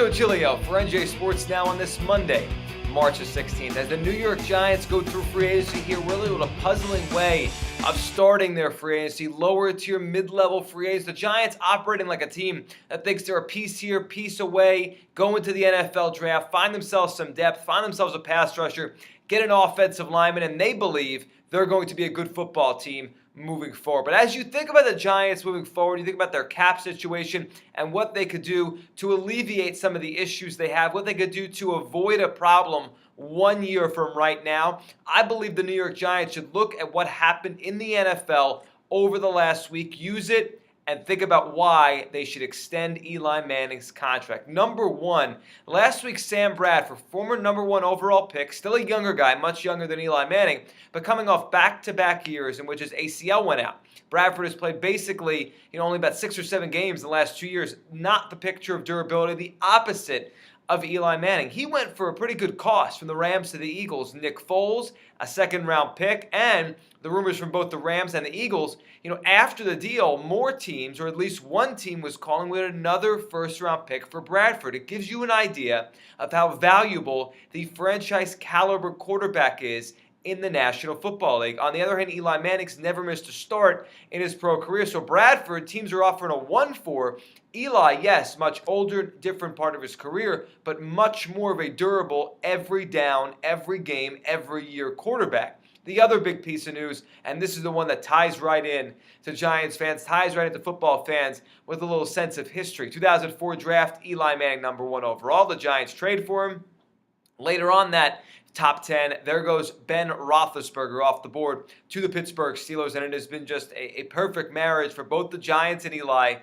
Joe Giglio for NJ Sports Now on this Monday, March the 16th. As the New York Giants go through free agency here, really with a puzzling way of starting their free agency, lower tier, mid-level free agents. The Giants operating like a team that thinks they're a piece here, piece away, go into the NFL draft, find themselves some depth, find themselves a pass rusher, get an offensive lineman, and they believe they're going to be a good football team moving forward. But as you think about the Giants moving forward, you think about their cap situation and what they could do to alleviate some of the issues they have, what they could do to avoid a problem 1 year from right now. I believe the New York Giants should look at what happened in the NFL over the last week, use it, and think about why they should extend Eli Manning's contract. Number one, last week Sam Bradford, former number one overall pick, still a younger guy, much younger than Eli Manning, but coming off back-to-back years in which his ACL went out. Bradford has played basically, only about 6 or 7 games in the last 2 years. Not the picture of durability, the opposite of Eli Manning. He went for a pretty good cost from the Rams to the Eagles. Nick Foles, a second-round pick, and the rumors from both the Rams and the Eagles, after the deal, more teams, or at least one team, was calling with another first-round pick for Bradford. It gives you an idea of how valuable the franchise-caliber quarterback is in the National Football League. On the other hand, Eli Manning's never missed a start in his pro career. So Bradford, teams are offering a 1-4. Eli, yes, much older, different part of his career, but much more of a durable, every down, every game, every year quarterback. The other big piece of news, and this is the one that ties right in to Giants fans, ties right into football fans with a little sense of history. 2004 draft, Eli Manning number 1 overall. The Giants trade for him. Later on that top 10, there goes Ben Roethlisberger off the board to the Pittsburgh Steelers, and it has been just a perfect marriage for both the Giants and Eli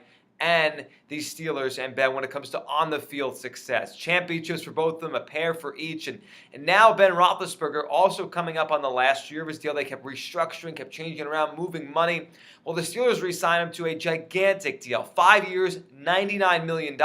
and these Steelers and Ben when it comes to on-the-field success. Championships for both of them, a pair for each. And now Ben Roethlisberger also coming up on the last year of his deal. They kept restructuring, kept changing around, moving money. Well, the Steelers re-signed him to a gigantic deal. 5 years, $99 million.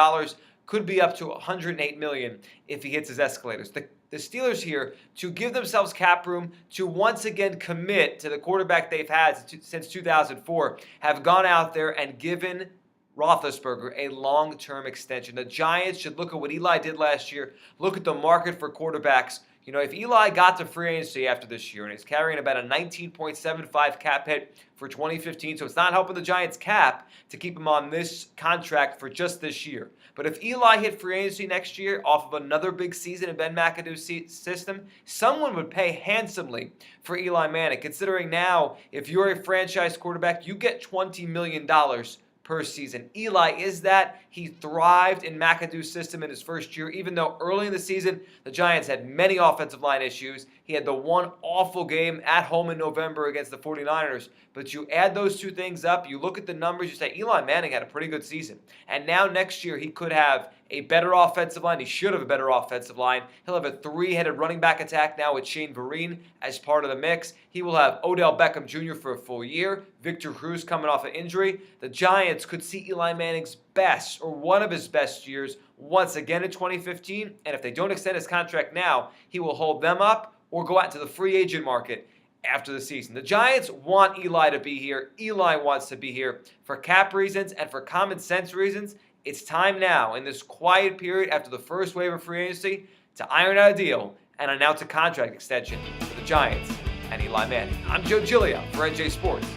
Could be up to $108 million if he hits his escalators. The Steelers here, to give themselves cap room, to once again commit to the quarterback they've had since 2004, have gone out there and given Roethlisberger a long-term extension. The Giants should look at what Eli did last year, look at the market for quarterbacks. If Eli got to free agency after this year and he's carrying about a 19.75 cap hit for 2015, so it's not helping the Giants cap to keep him on this contract for just this year. But if Eli hit free agency next year off of another big season in Ben McAdoo's system, someone would pay handsomely for Eli Manning, considering now if you're a franchise quarterback, you get $20 million per season. Eli is that. He thrived in McAdoo's system in his first year, even though early in the season, the Giants had many offensive line issues. He had the one awful game at home in November against the 49ers. But you add those two things up, you look at the numbers, you say Eli Manning had a pretty good season. And now next year, he could have a better offensive line. He should have a better offensive line. He'll have a 3-headed running back attack now with Shane Vereen as part of the mix. He will have Odell Beckham Jr. for a full year. Victor Cruz coming off an injury. The Giants could see Eli Manning's best, or one of his best years, once again in 2015. And if they don't extend his contract now, he will hold them up or go out to the free agent market after the season. The Giants want Eli to be here. Eli wants to be here for cap reasons and for common sense reasons. It's time now, in this quiet period after the first wave of free agency, to iron out a deal and announce a contract extension for the Giants and Eli Manning. I'm Joe Giglio for NJ Sports.